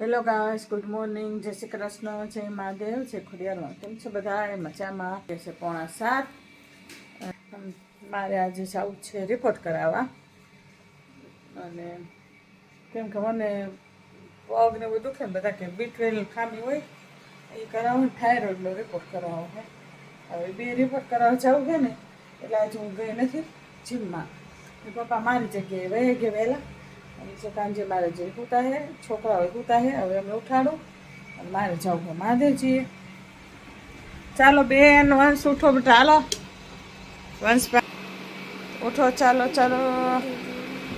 Hello guys, good morning, જય શ્રી કૃષ્ણ, જય મહાદેવ, જય ખોડિયારમાં. કેમ છો બધા? મજામાં? કે છે 6:45. મારે આજે જવું છે રિપોર્ટ કરાવવા, અને કેમ કે મને પગને બધું દુખે ને બધા કે B12 ખામી હોય એ કરાવું, થાઇરોઇડનો રિપોર્ટ કરાવો છે. હવે 2 રિપોર્ટ કરાવવા જવું છે ને, એટલે આજે હું ગઈ નથી જીમમાં. પપ્પા મારી જગ્યાએ વહી ગયા વહેલા. સાંજે મારે જે સૂતા હે, છોકરાઓ સૂતા હે, હવે અમે ઉઠાડું અને મારે જવું છે મહાદેવજીએ. ચાલો બેન, વંશ ઉઠો બેટા, હાલો વંશ ઉઠો, ચાલો ચાલો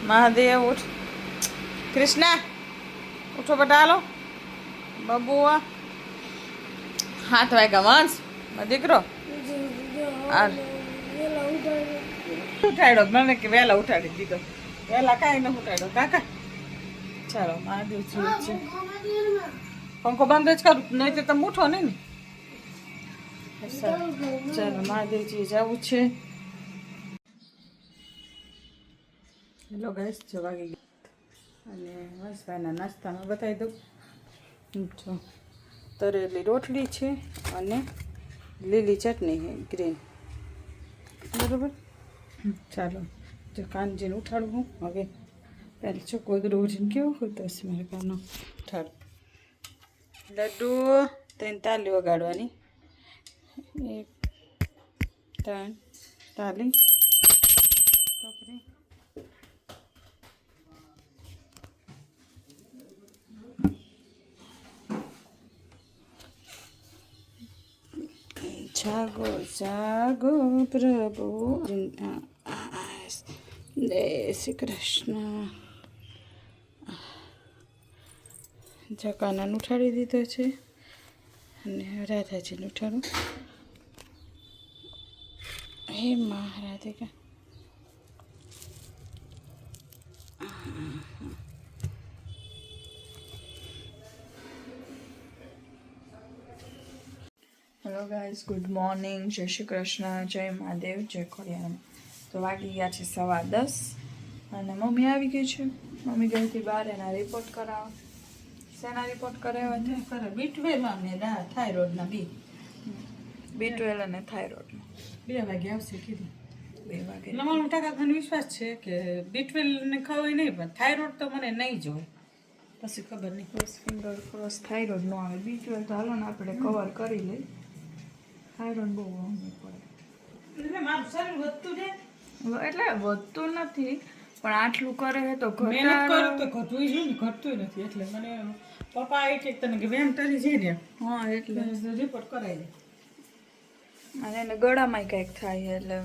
મહાદેવ ઉઠ. કૃષ્ણા ઉઠો બેટા, હાલો બબુઆ. 7 વાગ્યા વંશ દીકરો ઉઠાડ્યો મને કે વહેલા ઉઠાડી દીધો. વહેલા કાંઈ ન ઉઠાડ્યો કાકા. ચાલો મહાદેવજી છે. પંખો બંધ જ કરું, નહીં તો તમે ઉઠો નહીં ને. ચાલો મહાદેવજી જવું છે. હેલો ગાઈસ, જો વાગી ગઈ અને વંશભાઈના નાસ્તામાં બતાવી દઉં. જો તરેલી રોટલી છે અને લીલી ચટણી છે ગ્રીન, બરાબર. ચાલો જો કાનજીને ઉઠાડવું હવે. પહેલાં છો ગોદડું ઉઠીને કેવું હોતો હશે મારે કાનો ઉઠાડ. લડ્ડુ 3 તાલી વગાડવાની, 1 3 તાલી ટોકરી. જાગો જાગો પ્રભુ, જય શ્રી કૃષ્ણ. જકાનાને ઉઠાડી દીધો છે અને રાધાજીને ઉઠાડું. હે મા Radhika. Hello guys, good morning, જય શ્રી કૃષ્ણ, જય મહાદેવ, જય ખોડિયારમાં. તો વાગી ગયા છે 10:15 અને મમ્મી આવી ગઈ છે. મમ્મી ગઈ હતી બહાર એના રિપોર્ટ કરાવવા. શેના રિપોર્ટ કરાવ્યા છે? કરે B12 ને થાઇરોઇડના B12 અને થાઇરોઇડના. 2 વાગે આવશે કીધું. 2 વાગે 99% મને વિશ્વાસ છે કે B12 ને ખવાય નહીં, પણ થાઇરોઇડ તો મને નહીં જ હોય. પછી ખબર નહીં, બસ ફિંગર ક્રોસ થાઇરોઇડ નો આવે. B12 તો હાલો ને આપણે કવર કરી લઈ. થાઇરોઇડ બહુ વાંધો પડે. એટલે મારું શરીર વધતું જાય એટલે વધતું નથી, પણ આટલું કરે છે તો મહેનત કરું તો ઘટવું જોઈએ ને, ઘટતું નથી. એટલે મને પપ્પા આવી કે તને કે વેમ ટરી જઈ રહ્યા. હા, એટલે રિપોર્ટ કરાવી દે. અને એને ગળામાં કંઈક થાય, એટલે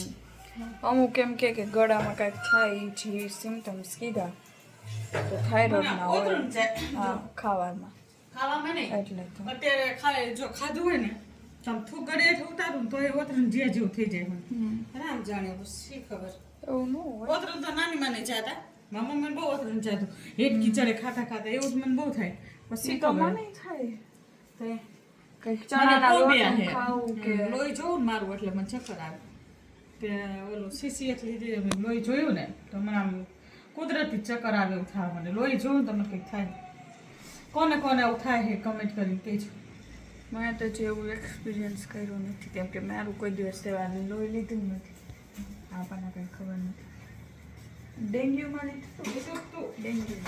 અમુક એમ કે ગળામાં કંઈક થાય જે સિમ્ટમ્સ કીધા તો થાઇરોઇડના હોય. હા, ખાવામાં નહીં. એટલે તો અત્યારે ખાય, જો ખાધું હોય ને તો થૂક ગળે ઉતારું તો એ ઓતરણ જ્યાં જેવું થઈ જાય. રામ જાણે, શી ખબર. એવું ન હોય. ઓતરણ તો નાની માને જાતા, મામા મને બહુ ઓતરણ જાતું. હેઠ કીચડે ખાતા ખાતા એવું જ મને બહુ થાય. પછી તો મને થાય કંઈક ચણાના રોટલી ખાવું કે લોહી જોવું ને મારું, એટલે મને ચક્કર આવે. તે ઓલું સીસી લીધે લોહી જોયું ને તો મને આમ કુદરતી ચક્કર આવે એવું થાય. મને લોહી જોયું તો મને કંઈક થાય. કોને કોને આવું થાય છે કમેન્ટ કરીને કહેજો. મેં તો જેવું એક્સપિરિયન્સ કર્યું નથી, કેમ કે મારું કોઈ દિવસ સેવાનું લોહી લીધું નથી. આપણને કંઈ ખબર નથી. ડેન્ગ્યુમાં લીધું તું? ડેન્ગ્યુ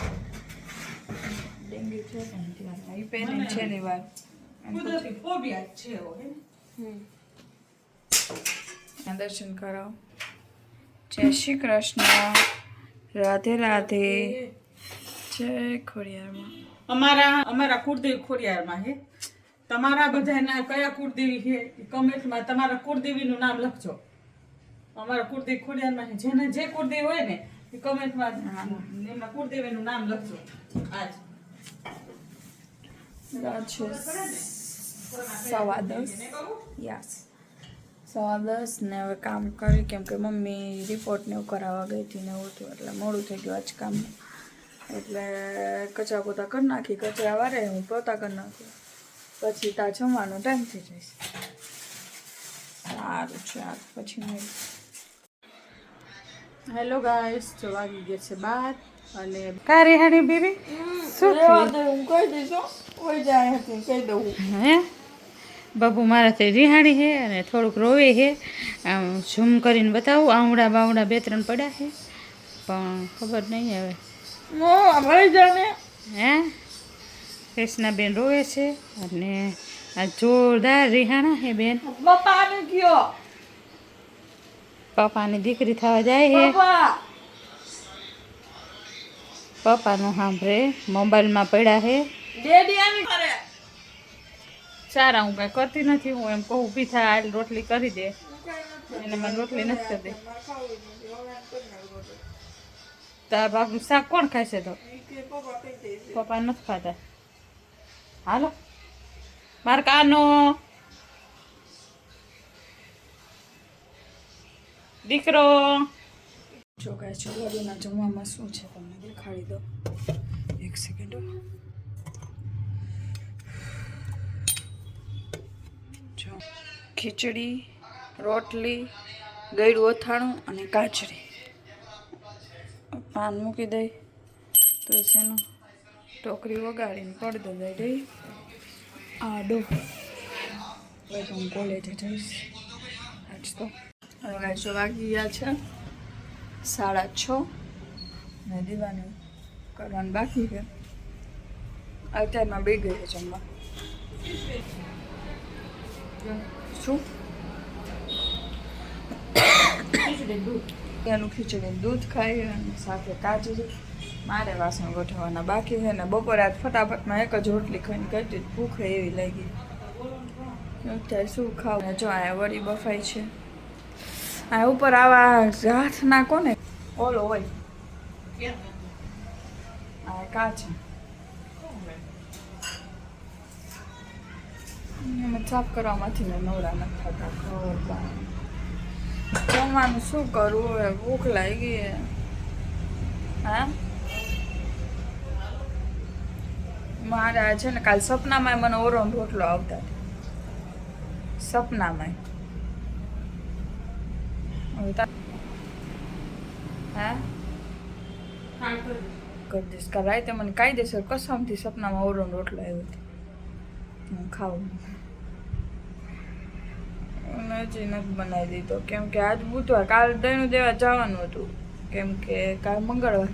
છે પણ ત્યારે એ પહેલી છે ને વાર કુદરતી ફોબિયા છે. દર્શન કરાવો. જય શ્રી કૃષ્ણ, રાધે રાધે, જય ખોડિયારમાં. અમારા કુળદેવી ખોડિયારમાં હે. તમારા બધાના કયા કુળદેવી છે એ કમેન્ટમાં તમારા કુળદેવીનું નામ લખજો. અમારા કુળદેવી ખોડિયારમાં છે. જેને જે કુળદેવી હોય ને એ કમેન્ટમાં એમના કુળદેવીનું નામ લખજો. આજ 10:15 યસ 10:15 ને હવે કામ કરી, કેમ કે મમ્મી રિપોર્ટ ને એવું કરાવવા ગઈ હતી ને એવું હતું, એટલે મોડું થઈ ગયું આજ કામમાં. એટલે કચરા પોતા કરી નાખી, કચરા વારે હું પોતા કરી નાખું, પછી ત્યાં જમવાનો ટાઈમ થઈ જશે. સારું છે, પછી હેલો ગાઈસ, જો વાગી ગયા છે 12 અને કા રેહાણી બેબી શું રહેવા દે, હું કહી દઈશ હો. કોઈ જાય હતી કહી દઉં. હે બાબુ મારાથી રિહાણી છે અને થોડુંક રોવે છે. આમ ઝૂમ કરીને બતાવું, આવડા બાવડા 2-3 પડ્યા છે પણ ખબર નહીં હવે. ભાઈ જાને હે કૃષ્ણાબેન રોવે છે અને આ જોરદાર રિહાણા છે બેન. પપ્પાને કયો, પપ્પાની દીકરી થવા જાય છે. પપ્પા પપ્પાનું સાંભળે મોબાઈલમાં પડ્યા છે. ડેડી આની કરે. સારા હું કાંઈ કરતી નથી. હું એમ કહું ઊભી થા, હાલ રોટલી કરી દે. એને મને રોટલી નથી કરી દે. તાર બાપનું શાક કોણ ખાશે તો? પપ્પા નથી ખાતા. હાલો માર કાનો દીકરો. જો કાંઈ છોકરીઓના જમવામાં શું છે તમને દેખાડી દો. 1 સેકન્ડ. જો ખીચડી, રોટલી, ગળ્યું અથાણું અને કાચરી. પાન મૂકી દઈ તુલસીનું, ટોકરી વગાડીને પડદો દઈ દઈ. આડો હવે તો હું કોલેજે જઈશ આજ તો. હવે ગાઈસ વાગી ગયા છે 6:30 ને દીવાની કરવાનું બાકી છે. અત્યારમાં બે ગઈ છે જમવા. શું એનું ખીચડી દૂધ ખાઈ અને સાથે કાચરી. મારે વાસણ ગોઠવવાના બાકી છે ને બપોરે આજ ફટાફટમાં એક જ રોટલી ખાઈને કરતી ભૂખ એવી લાગી. અત્યારે શું ખાવું? જો આ વળી બફાઈ છે. આ ઉપર આવા હાથ નાખો ને ઓલો હોય આ કાચ સાફ કરવામાંથી ને નવરા નથી થતા. ખબર જમવાનું શું કરવું હવે? ભૂખ લાગી. હા મારે આ છે ને કાલ સપનામાં મને ઓરો રોટલો આવતા સપનામાં. હા કરી દઈશ. કાલ રાતે મને કાયદેસર કસમથી સપનામાં ઓરો રોટલો આવ્યો હતો. હું ખાવું હજી નથી બનાવી દીધો કેમ કે આજ બુધવાર, કાલ દહીંનું દેવા જવાનું હતું કેમ કે કાલ મંગળવાર,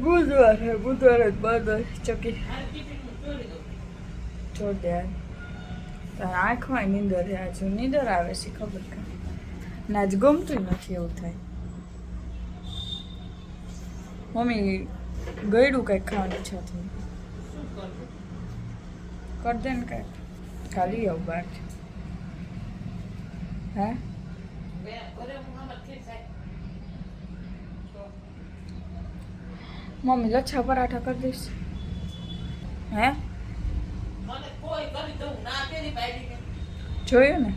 બુધવાર છે. બુધવાર જ બંધ ચકી છોડ દે. આંખમાં નીંદર છે. આજ નીંદર આવે છે ખબર કે ને આજ ગમતું નથી એવું થાય. મમ્મી ગળ્યું કંઈક ખાવાની ઈચ્છા થઈ. કર દે ને કાંઈક. ખાલી આવું બહારથી. હા મમ્મી લચ્છા પરાઠા કરી દઈશ. હે જોયું ને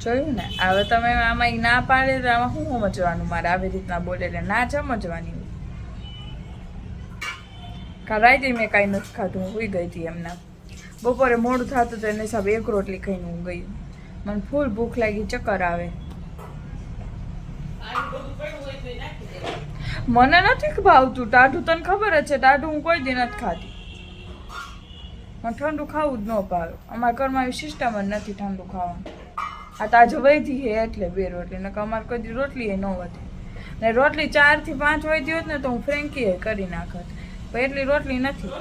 જોયું ને. હવે તમે આમાં ના પાડે તો આમાં શું સમજવાનું? મારે આવી રીતના બોલે એટલે ના સમજવાની. કાલ રાતે મેં કાંઈ નથી ખાધું. હું સુઈ ગઈ હતી એમના. બપોરે મોડું થતું તો એને હિસાબે એક રોટલી ખાઈને હું ગઈ. મને ફૂલ ભૂખ લાગી, ચક્કર આવે. મને નથી ભાવતું ટાઢું. તને ખબર જ છે ટાઢું હું કોઈ દી નથી ખાતી. મને ઠંડુ ખાવું જ ન ભાવે. અમારા ઘરમાં એવી સિસ્ટમ જ નથી ઠંડુ ખાવાનું. આ તાજો વધી છે એટલે 2 રોટલી. નકર અમારે કોઈ દી રોટલી એ ન વધે. ને રોટલી 4 થી 5 વધી હોત ને તો હું ફ્રેન્કી કરી નાખત. પણ એટલી રોટલી નથી.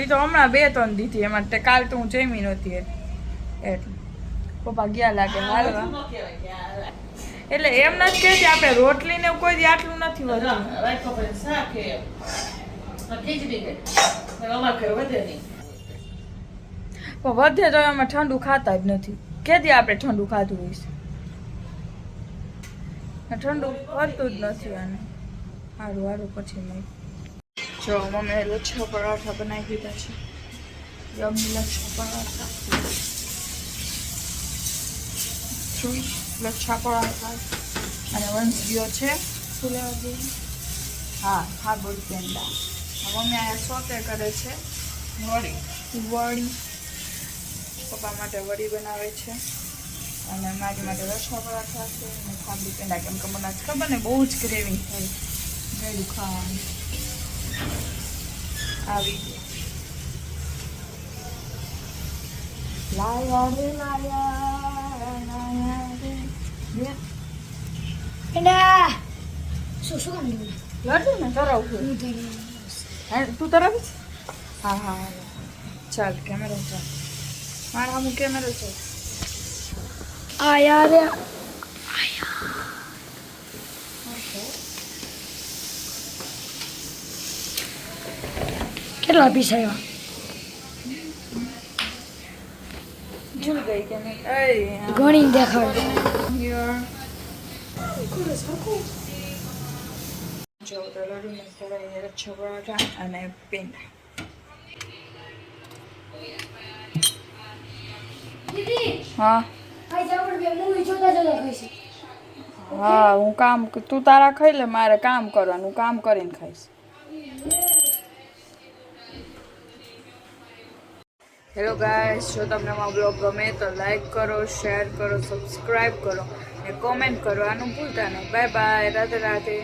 એ તો હમણાં 2-3 દીધી. એમાં તે કાલ તો હું જમી નહોતી એટલે પપ્પા ગયા લાગે હાલવા. એટલે એમ નથી કહેતી આપણે રોટલી ને કોઈ દી આટલું નથી વધતું. પણ વધે તો એમાં ઠંડુ ખાતા જ નથી. કેદી આપણે ઠંડુ ખાધું હોય છે? ઠંડુ વધતું જ નથી. આને સારું સારું પછી નહીં. જો મમ્મીએ લચ્છા પરાઠા બનાવી દીધા છે. યમ્મી લચ્છા પરાઠા. લચ્છા પરાઠા અને વંશ ગયો છે શું લેવા દઈએ? હા હાબુડ પેંડા. મમ્મી આ સોતે કરે છે વડી. પપ્પા માટે વડી બનાવે છે. અને મારી માટે રસા પરાઠા છે અને ખાબડી પેંડા, કેમ કે મને આજ ખબર ને બહુ જ ક્રેવિંગ થાય ગળ્યું ખાવાનું. આવી લાયા રે લાયા રે પેંડા શું શું કામ લીધું? લડુ ને તરાવું તું તરાવીશ? હા હા હા ચાલ કેમેરો ચાલ મારા હું કેમેરો ચાલ. આ યાર કેટલા પીસ આવ્યા? ભૂલ ગઈ કે નહીં? અરે ઘણી દેખાડ. જો તો લડુને તળાઈને રચ્છા પરાઠા અને પેંડા. દીદી હા આજ આપણે બે મૂવી જોતા જોતા ખાઈશું. હા હું કામ તું તારા ખાઈ લે, મારે કામ કરવાનું, કામ કરીને ખાઈશ. હેલો ગાઈસ, જો તમને મારો બ્લોગ ગમે તો લાઈક કરો, શેર કરો, સબસ્ક્રાઈબ કરો અને કોમેન્ટ કરવાનું ભૂલતા નહીં. Bye bye, Radhe Radhe.